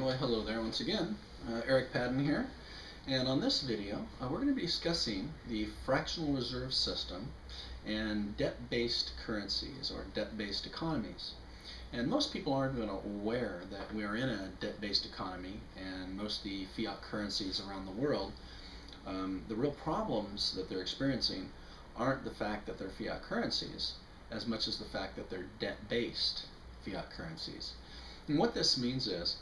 Well, hello there once again. Eric Padden here, and on this video we're going to be discussing the fractional reserve system and debt-based currencies or debt-based economies. And most people aren't even aware that we are in a debt-based economy, and most of the fiat currencies around the world, the real problems that they're experiencing aren't the fact that they're fiat currencies as much as the fact that they're debt-based fiat currencies. And what this means is,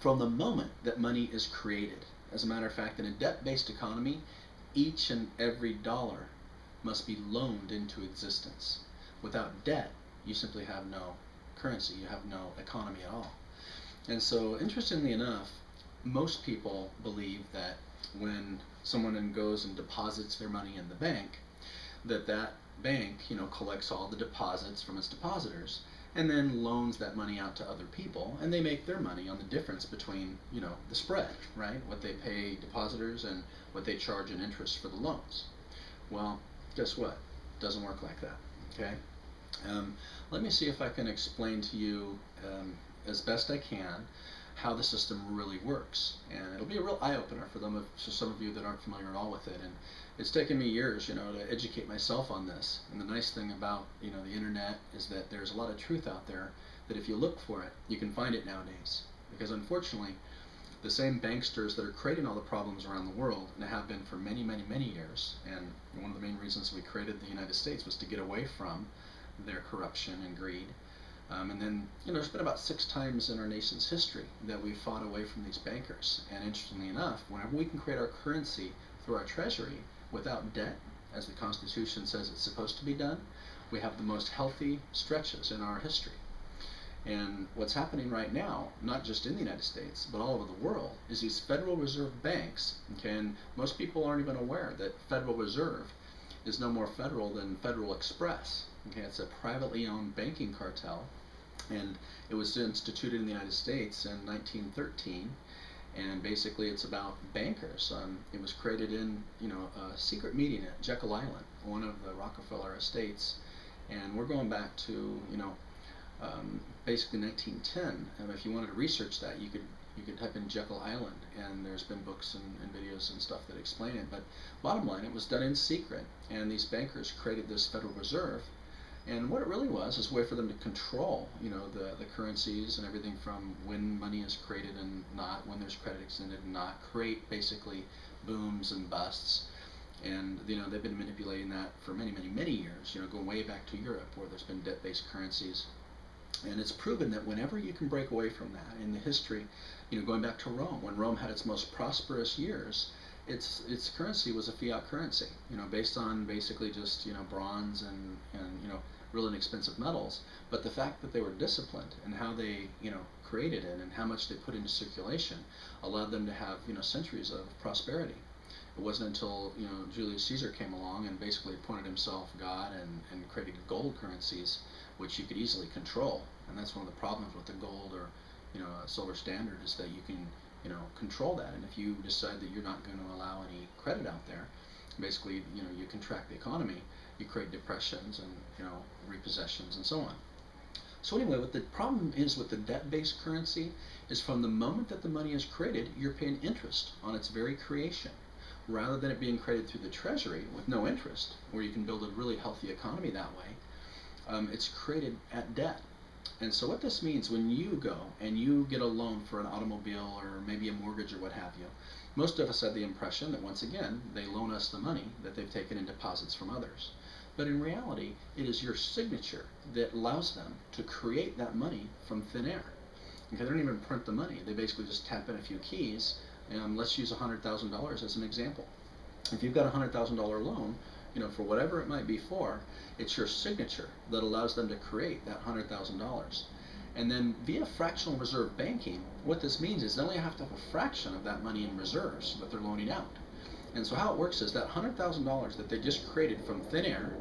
from the moment that money is created, as a matter of fact, in a debt-based economy, each and every dollar must be loaned into existence. Without debt, you simply have no currency, you have no economy at all. And so, interestingly enough, most people believe that when someone goes and deposits their money in the bank, that bank, collects all the deposits from its depositors and then loans that money out to other people, and they make their money on the difference between, the spread, right? What they pay depositors and what they charge in interest for the loans. Well, guess what? It doesn't work like that, okay? Let me see if I can explain to you as best I can how the system really works, and it'll be a real eye-opener for some of you that aren't familiar at all with it. And it's taken me years, to educate myself on this. And the nice thing about the internet is that there's a lot of truth out there that if you look for it, you can find it nowadays. Because unfortunately, the same banksters that are creating all the problems around the world, and have been for many, many, many years, and one of the main reasons we created the United States was to get away from their corruption and greed. And then, there's been about 6 times in our nation's history that we fought away from these bankers. And interestingly enough, whenever we can create our currency through our treasury without debt, as the Constitution says it's supposed to be done, we have the most healthy stretches in our history. And what's happening right now, not just in the United States, but all over the world, is these Federal Reserve banks, okay, and most people aren't even aware that Federal Reserve is no more federal than Federal Express. Okay, it's a privately owned banking cartel, and it was instituted in the United States in 1913, and basically it's about bankers. It was created in a secret meeting at Jekyll Island, one of the Rockefeller estates, and we're going back to basically 1910. And if you wanted to research that, you could type in Jekyll Island, and there's been books and videos and stuff that explain it. But bottom line, it was done in secret, and these bankers created this Federal Reserve. And what it really was is a way for them to control, the currencies and everything from when money is created and not, when there's credit extended and not, create basically booms and busts. And they've been manipulating that for many, many, many years. Going way back to Europe, where there's been debt-based currencies. And it's proven that whenever you can break away from that in the history, going back to Rome, when Rome had its most prosperous years, its currency was a fiat currency, based on basically just bronze and real inexpensive metals. But the fact that they were disciplined and how they created it and how much they put into circulation allowed them to have centuries of prosperity. It wasn't until Julius Caesar came along and basically appointed himself God and created gold currencies, which you could easily control. And that's one of the problems with the gold or silver standard, is that you can control that. And if you decide that you're not going to allow any credit out there, basically you contract the economy, you create depressions and repossessions and so on. So anyway, what the problem is with the debt-based currency is, from the moment that the money is created, you're paying interest on its very creation, rather than it being created through the treasury with no interest, where you can build a really healthy economy that way. It's created at debt. And so what this means, when you go and you get a loan for an automobile or maybe a mortgage or what have you, most of us have the impression that, once again, they loan us the money that they've taken in deposits from others. But in reality, it is your signature that allows them to create that money from thin air. Okay, they don't even print the money. They basically just tap in a few keys. Let's use $100,000 as an example. If you've got a $100,000 loan, for whatever it might be for, it's your signature that allows them to create that $100,000. And then via fractional reserve banking, what this means is they only have to have a fraction of that money in reserves that they're loaning out. And so how it works is that $100,000 that they just created from thin air,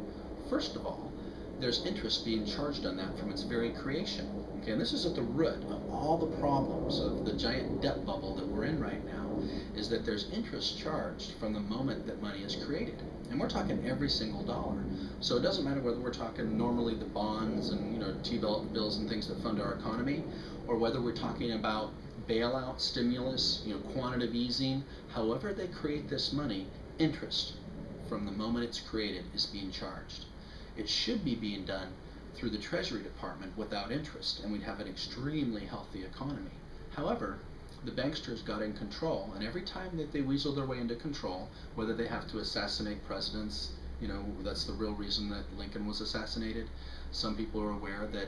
first of all, there's interest being charged on that from its very creation. Okay, and this is at the root of all the problems of the giant debt bubble that we're in right now, is that there's interest charged from the moment that money is created. And we're talking every single dollar. So it doesn't matter whether we're talking normally the bonds and T-bills and things that fund our economy, or whether we're talking about bailout, stimulus, quantitative easing, however they create this money, interest from the moment it's created is being charged. It should be being done through the Treasury Department without interest, and we'd have an extremely healthy economy. However, the banksters got in control, and every time that they weasel their way into control, whether they have to assassinate presidents, that's the real reason that Lincoln was assassinated. Some people are aware that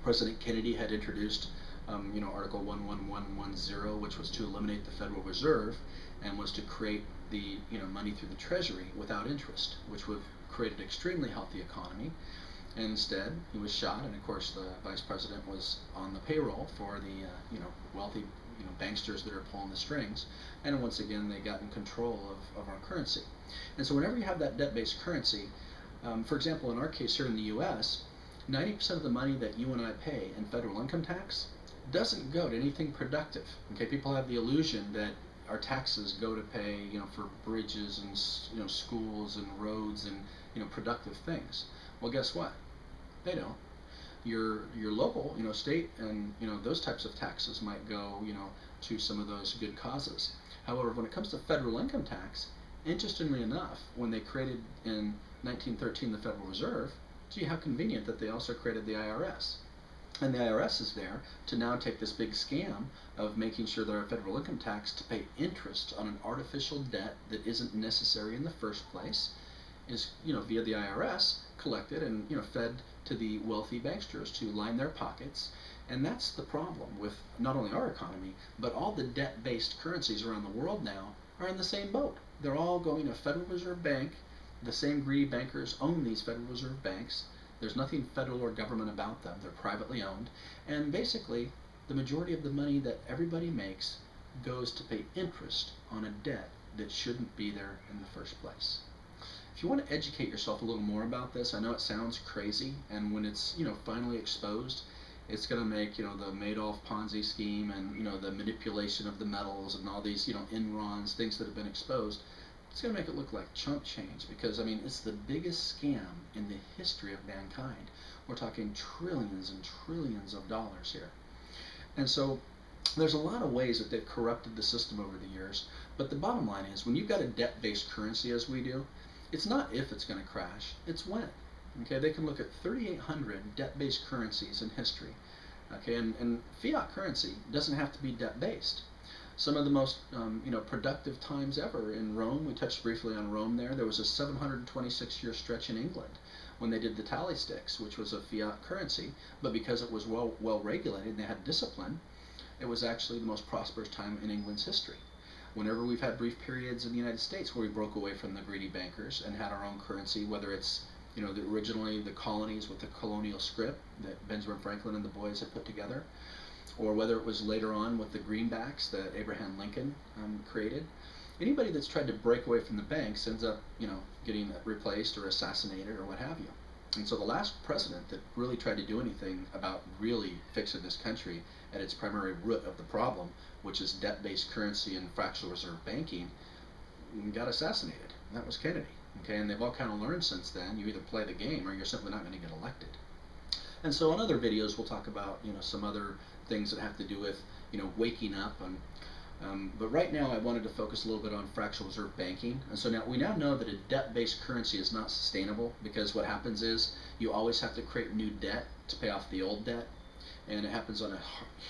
President Kennedy had introduced Article 11110, which was to eliminate the Federal Reserve and was to create the money through the Treasury without interest, which would have created an extremely healthy economy. And instead, he was shot, and of course the vice president was on the payroll for the wealthy banksters that are pulling the strings. And once again, they got in control of our currency. And so whenever you have that debt-based currency, for example, in our case here in the U.S., 90% of the money that you and I pay in federal income tax doesn't go to anything productive. Okay, people have the illusion that our taxes go to pay, for bridges and schools and roads and productive things. Well, guess what? They don't. Your local, state and those types of taxes might go, to some of those good causes. However, when it comes to federal income tax, interestingly enough, when they created in 1913 the Federal Reserve, gee, how convenient that they also created the IRS. And the IRS is there to now take this big scam of making sure that our federal income tax to pay interest on an artificial debt that isn't necessary in the first place is, via the IRS collected and, fed to the wealthy banksters to line their pockets. And that's the problem with not only our economy, but all the debt-based currencies around the world now are in the same boat. They're all going to Federal Reserve Bank. The same greedy bankers own these Federal Reserve banks. There's nothing federal or government about them. They're privately owned. And basically, the majority of the money that everybody makes goes to pay interest on a debt that shouldn't be there in the first place. If you want to educate yourself a little more about this, I know it sounds crazy, and when it's finally exposed, it's going to make the Madoff Ponzi scheme and the manipulation of the metals and all these Enrons, things that have been exposed. It's going to make it look like chump change, because it's the biggest scam in the history of mankind. We're talking trillions and trillions of dollars here. And so there's a lot of ways that they've corrupted the system over the years, but the bottom line is when you've got a debt-based currency as we do, it's not if it's going to crash, it's when. Okay, they can look at 3,800 debt-based currencies in history. Okay, and fiat currency doesn't have to be debt-based. Some of the most productive times ever in Rome, we touched briefly on Rome there was a 726-year stretch in England when they did the tally sticks, which was a fiat currency, but because it was well regulated and they had discipline, it was actually the most prosperous time in England's history. Whenever we've had brief periods in the United States where we broke away from the greedy bankers and had our own currency, whether it's originally the colonies with the colonial script that Benjamin Franklin and the boys had put together, or whether it was later on with the greenbacks that Abraham Lincoln created. Anybody that's tried to break away from the banks ends up, getting replaced or assassinated or what have you. And so the last president that really tried to do anything about really fixing this country at its primary root of the problem, which is debt-based currency and fractional reserve banking, got assassinated. And that was Kennedy. Okay, and they've all kind of learned since then. You either play the game or you're simply not going to get elected. And so in other videos we'll talk about some other things that have to do with waking up. But right now I wanted to focus a little bit on fractional reserve banking. And so we now know that a debt-based currency is not sustainable, because what happens is you always have to create new debt to pay off the old debt, and it happens on a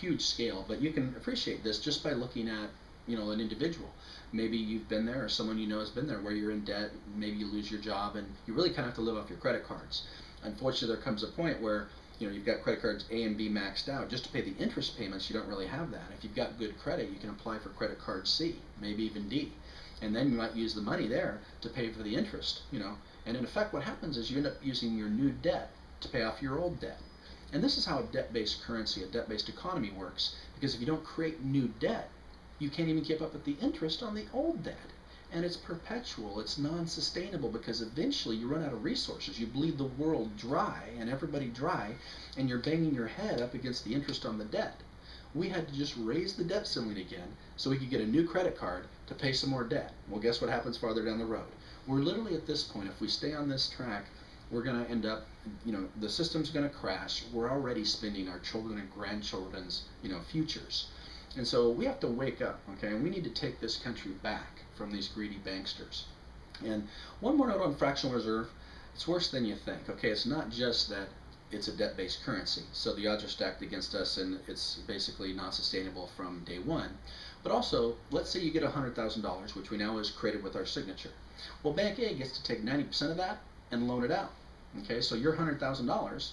huge scale. But you can appreciate this just by looking at an individual. Maybe you've been there, or someone has been there, where you're in debt. Maybe you lose your job and you really kind of have to live off your credit cards. Unfortunately, there comes a point where you've got credit cards A and B maxed out. Just to pay the interest payments, you don't really have that. If you've got good credit, you can apply for credit card C, maybe even D. And then you might use the money there to pay for the interest, And in effect, what happens is you end up using your new debt to pay off your old debt. And this is how a debt-based currency, a debt-based economy works, because if you don't create new debt, you can't even keep up with the interest on the old debt. And it's perpetual, it's non-sustainable, because eventually you run out of resources. You bleed the world dry and everybody dry, and you're banging your head up against the interest on the debt. We had to just raise the debt ceiling again so we could get a new credit card to pay some more debt. Well, guess what happens farther down the road? We're literally at this point, if we stay on this track, we're going to end up, the system's going to crash. We're already spending our children and grandchildren's, futures. And so we have to wake up, okay, and we need to take this country back from these greedy banksters. And one more note on fractional reserve, it's worse than you think, okay? It's not just that it's a debt-based currency, so the odds are stacked against us and it's basically not sustainable from day one. But also, let's say you get $100,000, which we know is created with our signature. Well, Bank A gets to take 90% of that and loan it out. Okay, so your $100,000,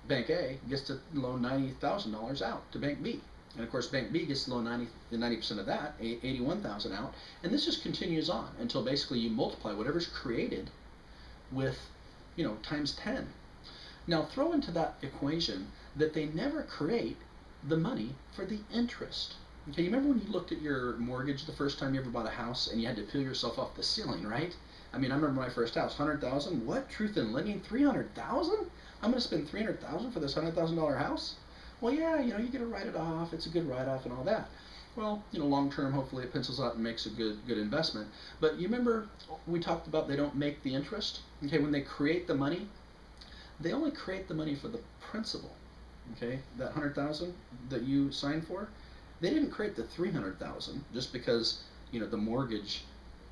Bank A gets to loan $90,000 out to Bank B. And of course, Bank B gets to loan 90% of that, $81,000 out. And this just continues on until basically you multiply whatever's created with, times 10. Now throw into that equation that they never create the money for the interest. Okay, you remember when you looked at your mortgage the first time you ever bought a house and you had to peel yourself off the ceiling, right? I mean, I remember my first house, 100,000. What? Truth in lending, 300,000? I'm going to spend 300,000 for this $100,000 house? Well, yeah, you get to write it off. It's a good write-off and all that. Well, long term, hopefully it pencils out and makes a good investment. But you remember we talked about they don't make the interest? Okay, when they create the money, they only create the money for the principal. Okay, that 100,000 that you signed for, they didn't create the 300,000 just because the mortgage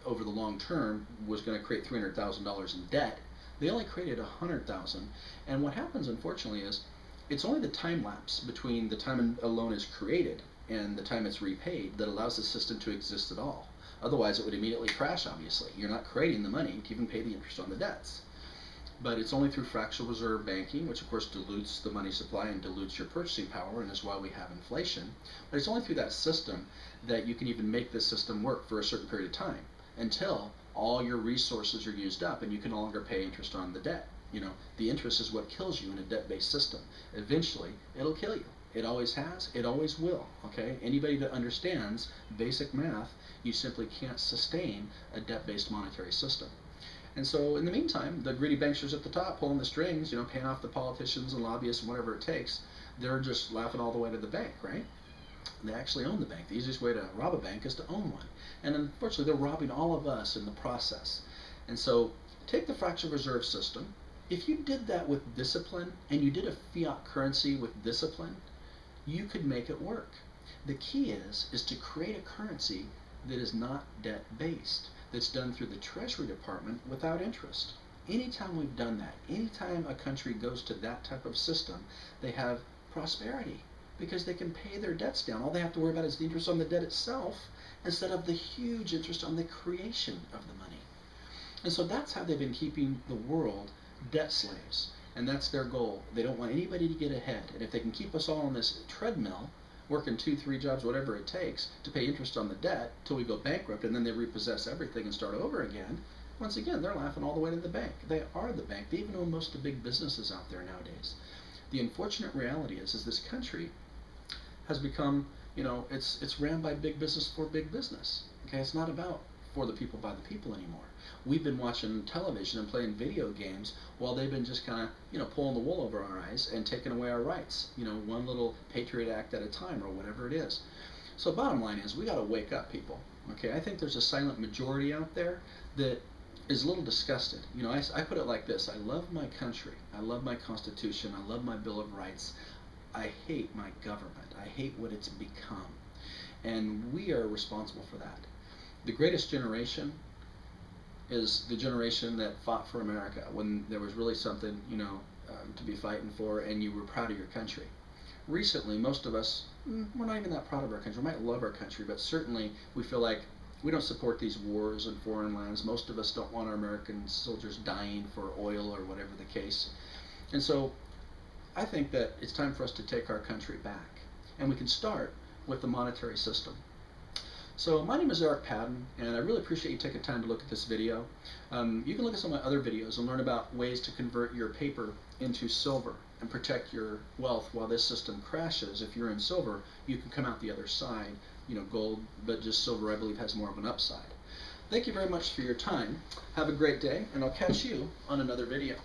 over the long term was going to create $300,000 in debt. They only created 100,000, and what happens unfortunately is it's only the time lapse between the time a loan is created and the time it's repaid that allows the system to exist at all. Otherwise, it would immediately crash. Obviously, you're not creating the money to even pay the interest on the debts. But it's only through fractional reserve banking, which of course dilutes the money supply and dilutes your purchasing power, and is why we have inflation. But it's only through that system that you can even make this system work for a certain period of time, until all your resources are used up and you can no longer pay interest on the debt. The interest is what kills you in a debt-based system. Eventually, it'll kill you. It always has, it always will, okay? Anybody that understands basic math, you simply can't sustain a debt-based monetary system. And so in the meantime, the greedy banksters at the top pulling the strings, paying off the politicians and lobbyists and whatever it takes, they're just laughing all the way to the bank, right? They actually own the bank. The easiest way to rob a bank is to own one. And unfortunately, they're robbing all of us in the process. And so take the fractional reserve system. If you did that with discipline, and you did a fiat currency with discipline, you could make it work. The key is to create a currency that is not debt-based, that's done through the Treasury Department without interest. Anytime we've done that, anytime a country goes to that type of system, they have prosperity because they can pay their debts down. All they have to worry about is the interest on the debt itself instead of the huge interest on the creation of the money. And so that's how they've been keeping the world debt slaves. And that's their goal. They don't want anybody to get ahead. And if they can keep us all on this treadmill, working 2, 3 jobs, whatever it takes, to pay interest on the debt till we go bankrupt, and then they repossess everything and start over again, once again, they're laughing all the way to the bank. They are the bank. They even own most of the big businesses out there nowadays. The unfortunate reality is this country has become, it's ran by big business for big business. Okay, it's not about for the people by the people anymore. We've been watching television and playing video games while they've been just kind of, pulling the wool over our eyes and taking away our rights, one little Patriot Act at a time or whatever it is. So bottom line is we got to wake up, people. Okay, I think there's a silent majority out there that is a little disgusted. I put it like this: I love my country, I love my Constitution, I love my Bill of Rights. I hate my government. I hate what it's become. And we are responsible for that. The greatest generation is the generation that fought for America when there was really something, to be fighting for, and you were proud of your country. Recently, most of us, we're not even that proud of our country. We might love our country, but certainly we feel like we don't support these wars in foreign lands. Most of us don't want our American soldiers dying for oil or whatever the case. And so I think that it's time for us to take our country back. And we can start with the monetary system. So my name is Eric Padden, and I really appreciate you taking time to look at this video. You can look at some of my other videos and learn about ways to convert your paper into silver and protect your wealth while this system crashes. If you're in silver, you can come out the other side, gold, but just silver, I believe, has more of an upside. Thank you very much for your time. Have a great day, and I'll catch you on another video.